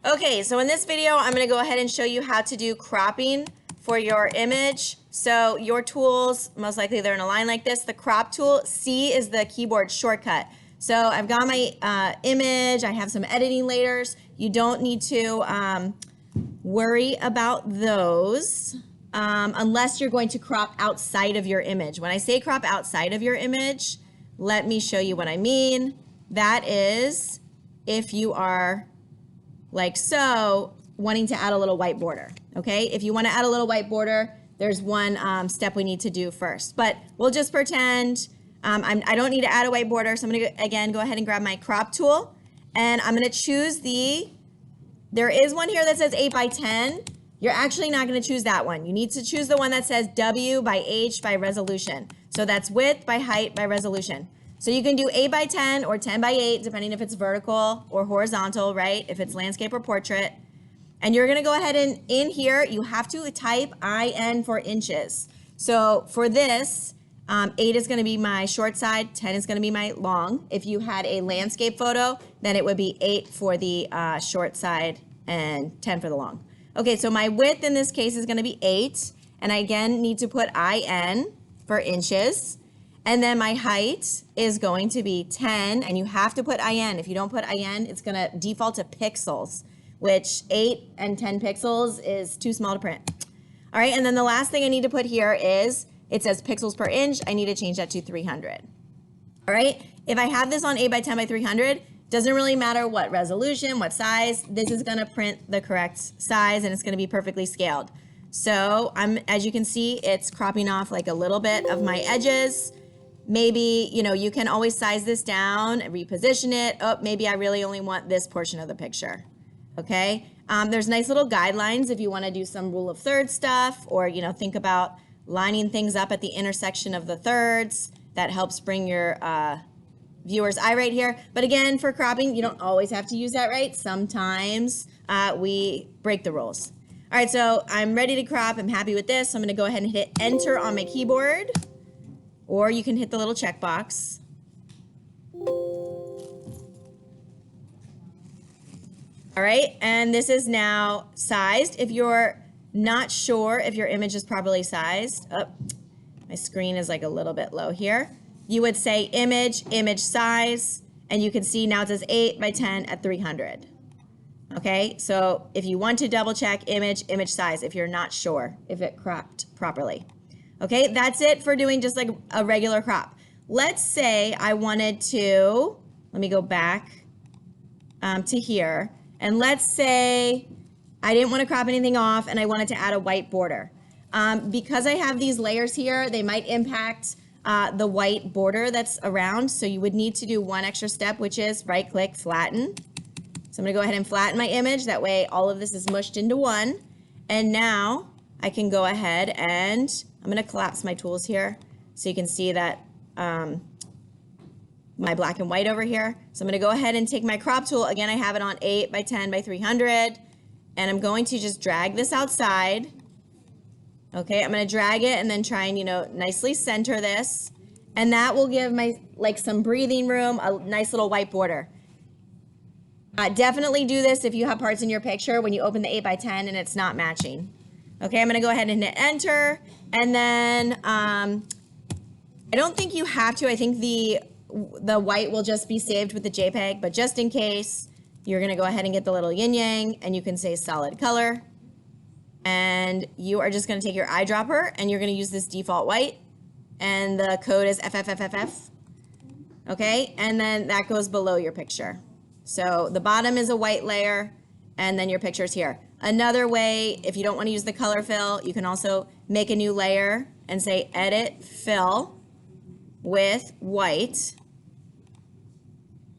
Okay, so in this video, I'm going to go ahead and show you how to do cropping for your image. So your tools, most likely they're in a line like this. The crop tool, C is the keyboard shortcut. So I've got my image, I have some editing layers. You don't need to worry about those unless you're going to crop outside of your image. When I say crop outside of your image, let me show you what I mean. That is if you are like so, wanting to add a little white border, okay? If you want to add a little white border, there's one step we need to do first. But we'll just pretend I don't need to add a white border, so I'm going to, again, go ahead and grab my crop tool, and I'm going to choose there is one here that says 8 by 10. You're actually not going to choose that one. You need to choose the one that says W by H by resolution. So that's width by height by resolution. So you can do 8 by 10 or 10 by 8, depending if it's vertical or horizontal, right? If it's landscape or portrait. And you're gonna go ahead and in here, you have to type IN for inches. So for this, 8 is gonna be my short side, 10 is gonna be my long. If you had a landscape photo, then it would be 8 for the short side and 10 for the long. Okay, so my width in this case is gonna be 8. And I again need to put IN for inches. And then my height is going to be 10, and you have to put IN. If you don't put IN, it's gonna default to pixels, which 8 and 10 pixels is too small to print. All right, and then the last thing I need to put here is, it says pixels per inch, I need to change that to 300. All right, if I have this on 8 by 10 by 300, doesn't really matter what resolution, what size, this is gonna print the correct size and it's gonna be perfectly scaled. So as you can see, it's cropping off like a little bit of my edges. Maybe, you can always size this down, reposition it. Oh, maybe I really only want this portion of the picture, okay? There's nice little guidelines if you wanna do some rule of thirds stuff or, think about lining things up at the intersection of the thirds. That helps bring your viewer's eye right here. But again, for cropping, you don't always have to use that, right? Sometimes we break the rules. All right, so I'm ready to crop. I'm happy with this. So I'm gonna go ahead and hit enter on my keyboard. Or you can hit the little checkbox. All right, and this is now sized. If you're not sure if your image is properly sized, my screen is like a little bit low here. You would say image size, and you can see now it says 8 by 10 at 300. Okay, so if you want to double check image size, if you're not sure if it cropped properly. Okay, that's it for doing just like a regular crop. Let's say I wanted to, let me go back to here. And let's say I didn't want to crop anything off and I wanted to add a white border. Because I have these layers here, they might impact the white border that's around. So you would need to do one extra step, which is right click, flatten. So I'm gonna go ahead and flatten my image. That way all of this is mushed into one. And now I can go ahead and I'm gonna collapse my tools here so you can see that my black and white over here. So I'm gonna go ahead and take my crop tool. Again, I have it on 8 by 10 by 300. And I'm going to just drag this outside. Okay, I'm gonna drag it and then try and, nicely center this. And that will give my, some breathing room, a nice little white border. Definitely do this if you have parts in your picture when you open the 8 by 10 and it's not matching. Okay, I'm gonna go ahead and hit enter. And then I don't think you have to. I think the white will just be saved with the JPEG, but just in case, you're gonna go ahead and get the little yin yang and you can say solid color. And you are just gonna take your eyedropper and you're gonna use this default white and the code is FFFFF. Okay, and then that goes below your picture. So the bottom is a white layer and then your picture's here. Another way, if you don't want to use the color fill, you can also make a new layer and say edit fill with white.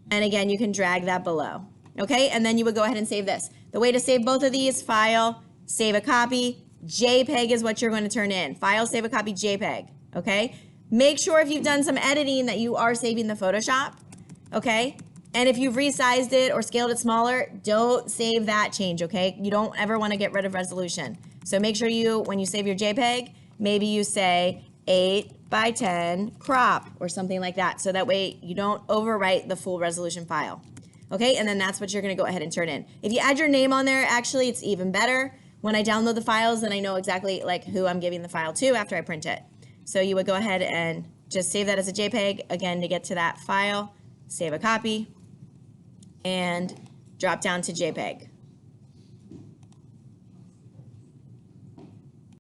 And again, you can drag that below. Okay, and then you would go ahead and save this. The way to save both of these, file, save a copy, JPEG is what you're going to turn in. File, save a copy, JPEG, okay? Make sure if you've done some editing that you are saving the Photoshop, okay? And if you've resized it or scaled it smaller, don't save that change, okay? You don't ever want to get rid of resolution. So make sure when you save your JPEG, maybe you say 8 by 10 crop or something like that. So that way you don't overwrite the full resolution file. Okay, and then that's what you're gonna go ahead and turn in. If you add your name on there, actually, it's even better. When I download the files, then I know exactly like who I'm giving the file to after I print it. So you would go ahead and just save that as a JPEG. Again, to get to that file, save a copy, and drop down to JPEG.